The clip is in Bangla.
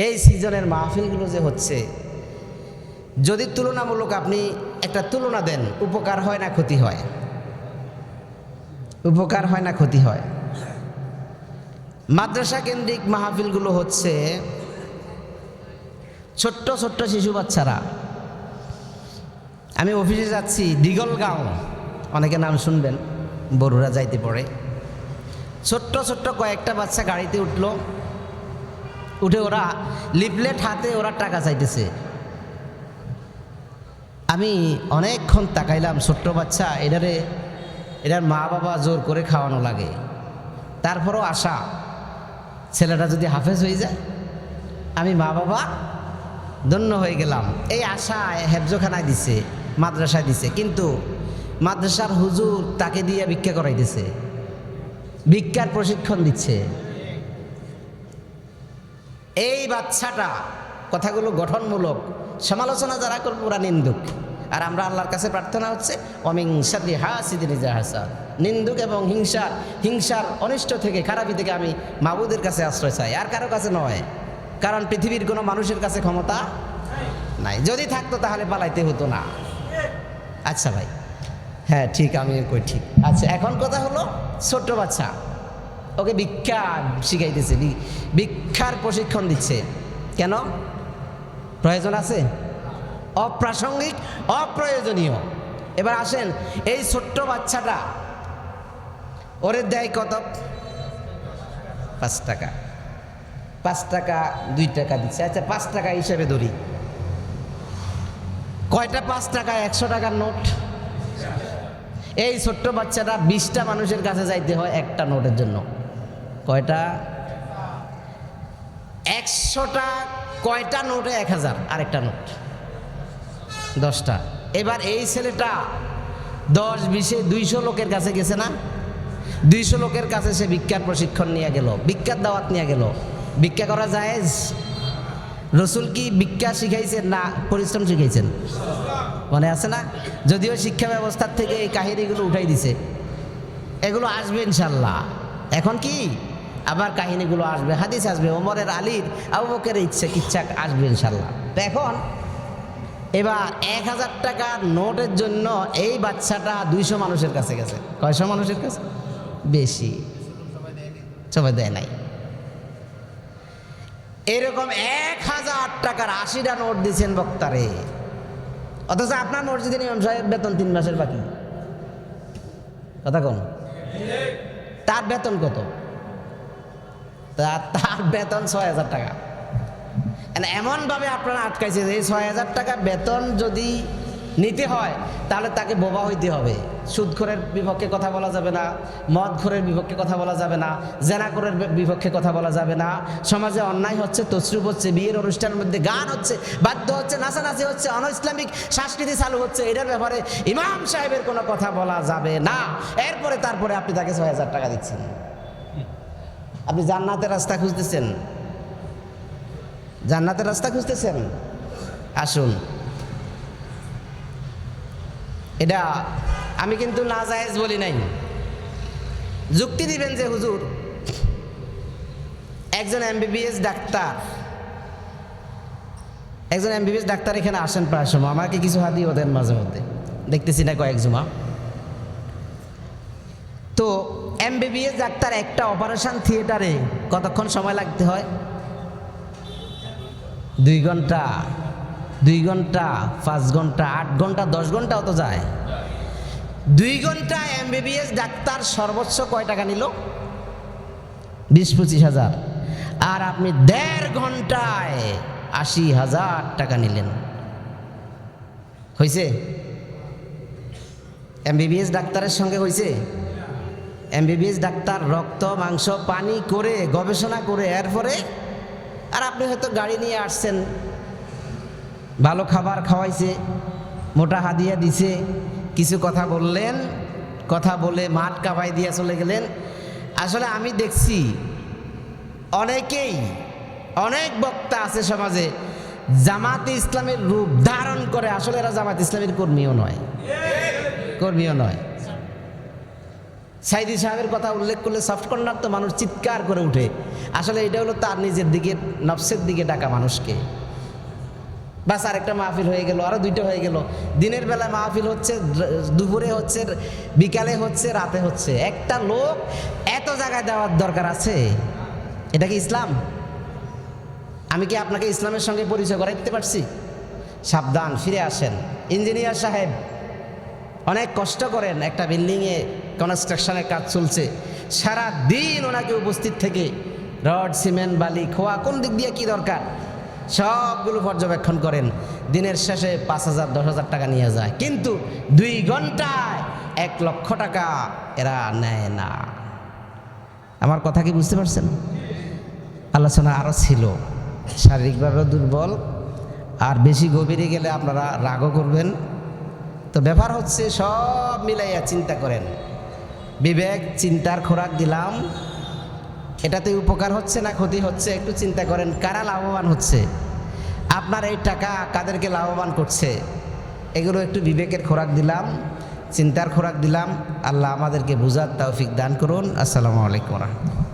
এই সিজনের মাহফিলগুলো যে হচ্ছে, যদি তুলনামূলক আপনি একটা তুলনা দেন, উপকার হয় না ক্ষতি হয়? উপকার হয় না ক্ষতি হয়? মাদ্রাসা কেন্দ্রিক মাহফিলগুলো হচ্ছে ছোট্ট ছোট্ট শিশু বাচ্চারা। আমি অফিসে যাচ্ছি দিগলগাঁও, অনেকে নাম শুনবেন, বড়ুরা যাইতে পড়ে। ছোট্ট ছোট্ট কয়েকটা বাচ্চা গাড়িতে উঠে ওরা লিফলেট হাতে ওরা টাকা চাইতেছে। আমি অনেকক্ষণ তাকাইলাম, ছোট্ট বাচ্চা, এটার মা বাবা জোর করে খাওয়ানো লাগে। তারপরও আশা, ছেলেটা যদি হাফেজ হয়ে যায়, আমি মা বাবা ধন্য হয়ে গেলাম। এই আশা হেফজখানায় দিছে, মাদ্রাসায় দিছে, কিন্তু মাদ্রাসার হুজুর তাকে দিয়ে ভিক্ষা করাইতেছে, ভিক্ষার প্রশিক্ষণ দিচ্ছে। এই বাচ্চাটা, কথাগুলো গঠনমূলক, সমালোচনা যারা করবে ওরা নিন্দুক। আর আমরা আল্লাহর কাছে প্রার্থনা হচ্ছে অমিন শাররি হাসিদিন ইযা হাসাদ, নিন্দুক এবং হিংসার অনিষ্ট থেকে, খারাপি থেকে আমি মাবুদের কাছে আশ্রয় চাই, আর কারো কাছে নয়। কারণ পৃথিবীর কোনো মানুষের কাছে ক্ষমতা নাই, যদি থাকতো তাহলে পালাইতে হতো না। আচ্ছা ভাই, হ্যাঁ ঠিক, আমি কই ঠিক। আচ্ছা, এখন কথা হলো ছোট্ট বাচ্চা, ওকে ভিক্ষা শিখাইতেছে, ভিক্ষার প্রশিক্ষণ দিচ্ছে। কেন? প্রয়োজন আছে? অপ্রাসঙ্গিক, অপ্রয়োজনীয়। এবার আসেন, এই ছোট্ট বাচ্চাটা ওরে দেয় কত? 5 টাকা। 5 টাকা 2 টাকা দিচ্ছে। আচ্ছা, 5 টাকা হিসেবে ধরি, কয়টা 5 টাকা? 100 টাকার নোট। এই ছোট্ট বাচ্চাটা 20টা মানুষের কাছে যাইতে হয় একটা নোটের জন্য। কয়টা? 100টা কয়টা নোটে 1000, আরেকটা নোট 10টা। এবার এই ছেলেটা 10-20-এ 200 লোকের কাছে গেছে না? 200 লোকের কাছে সে ভিক্ষার প্রশিক্ষণ নিয়ে গেল, ভিক্ষার দাওয়াত নিয়ে গেল। ভিক্ষা করা জায়েজ? রসুল কি ভিক্ষা শিখাইছেন না পরিশ্রম শিখাইছেন? মনে আছে না? যদিও শিক্ষা ব্যবস্থার থেকে এই কাহিনীগুলো উঠাই দিছে, এগুলো আসবে ইনশাল্লাহ। এখন কি আবার কাহিনীগুলো আসবে, হাদিস আসবে, ওমরের, আলীর, আবু বকরের ইচ্ছা আসবে ইনশাল্লাহ। তো এখন এবার 1000 টাকার নোটের জন্য এই বাচ্চাটা 200 মানুষের কাছে গেছে। কয়শো মানুষের কাছে? বেশি, সবাই দেয় নাই। এরকম 1000 টাকার 80টা নোট দিচ্ছেন বক্তারে, অথচ আপনার মসজিদের ইমাম সাহেব বেতন 3 মাসের বাকি। কথা কোন? তার বেতন কত? তার বেতন 6000 টাকা। এমনভাবে আপনারা আটকাইছে যে 6000 টাকা বেতন যদি নিতে হয় তাহলে তাকে বোবা হইতে হবে। সুদখোরের বিপক্ষে কথা বলা যাবে না, মদখোরের বিপক্ষে কথা বলা যাবে না, জেনাখোরের বিপক্ষে কথা বলা যাবে না। সমাজে অন্যায় হচ্ছে, তসরুপ হচ্ছে, বিয়ের অনুষ্ঠানের মধ্যে গান হচ্ছে, বাদ্য হচ্ছে, নাচানাচি হচ্ছে, অন ইসলামিক সংস্কৃতি চালু হচ্ছে, এটার ব্যাপারে ইমাম সাহেবের কোনো কথা বলা যাবে না। তারপরে আপনি তাকে 6000 টাকা দিচ্ছেন। আপনি জান্নাতের রাস্তা খুঁজতেছেন, জান্নাতের রাস্তা খুঁজতেছেন, আসুন। এটা আমি কিন্তু না জায়েজ বলি নাই। যুক্তি দিবেন যে হুজুর একজন এমবিবিএস ডাক্তার এখানে আসেন প্রায় সময়, আমাকে কিছু হাদিয়া দেন মাঝে মধ্যে, দেখতেছি না কয়েক জুমা। তো এমবিবিএস ডাক্তার একটা অপারেশন থিয়েটারে কতক্ষণ সময় লাগতে হয়? 2 ঘন্টা, 2 ঘন্টা, 5 ঘন্টা, 8 ঘন্টা, 10 ঘন্টাও তো যায়। 2 ঘন্টা এমবিবিএস ডাক্তার সর্বোচ্চ কয় টাকা নিল? 20-25 হাজার। আর আপনি 1.5 ঘন্টায় 80,000 টাকা নিলেন। হয়েছে? এমবিবিএস ডাক্তারের সঙ্গে হয়েছে? এমবিবিএস ডাক্তার রক্ত, মাংস, পানি করে, গবেষণা করে, এরপরে আর আপনি হয়তো গাড়ি নিয়ে আসছেন, ভালো খাবার খাওয়াইছে, মোটা হাদিয়া দিছে, কিছু কথা বললেন, কথা বলে মাঠ কাঁপাই দিয়ে চলে গেলেন। আসলে আমি দেখছি অনেক বক্তা আছে সমাজে, জামাতে ইসলামের রূপ ধারণ করে, আসলে এরা জামাত ইসলামের কর্মীও নয়। সাইদি সাহেবের কথা উল্লেখ করলে সফট কর্নার তো মানুষ চিৎকার করে উঠে। আসলে এটা হলো তার নিজের দিকে, নফসের দিকে ডাকা মানুষকে। বাস আরেকটা মাহফিল হয়ে গেল, আরও 2টা হয়ে গেল। দিনের বেলা মাহফিল হচ্ছে, দুপুরে হচ্ছে, বিকালে হচ্ছে, রাতে হচ্ছে। একটা লোক এত জায়গায় দেওয়ার দরকার আছে? এটা কি ইসলাম? আমি কি আপনাকে ইসলামের সঙ্গে পরিচয় করাইতে পারছি? সাবধান, ফিরে আসেন। ইঞ্জিনিয়ার সাহেব অনেক কষ্ট করেন, একটা বিল্ডিংয়ে কনস্ট্রাকশনের কাজ চলছে, সারা দিন ওনাকে উপস্থিত থেকে রড, সিমেন্ট, বালি, খোয়া, কোন দিক দিয়ে কি দরকার সবগুলো পর্যবেক্ষণ করেন। দিনের শেষে 5,000 10,000 টাকা নিয়ে যায়, কিন্তু 2 ঘন্টায় 1 লক্ষ টাকা এরা নেয় না। আমার কথা কি বুঝতে পারছেন? আলোচনা আরও ছিল, শারীরিকভাবে দুর্বল, আর বেশি গভীরে গেলে আপনারা রাগও করবেন। তো ব্যাপার হচ্ছে সব মিলাইয়া চিন্তা করেন। বিবেক চিন্তার খোরাক দিলাম, এটাতে উপকার হচ্ছে না ক্ষতি হচ্ছে একটু চিন্তা করেন। কারা লাভবান হচ্ছে? আপনার এই টাকা কাদেরকে লাভবান করছে? এগুলো একটু বিবেকের খোরাক দিলাম, চিন্তার খোরাক দিলাম। আল্লাহ আমাদেরকে বুঝার তৌফিক দান করুন। আসসালামু আলাইকুম ওয়া রাহমাতুল্লাহ।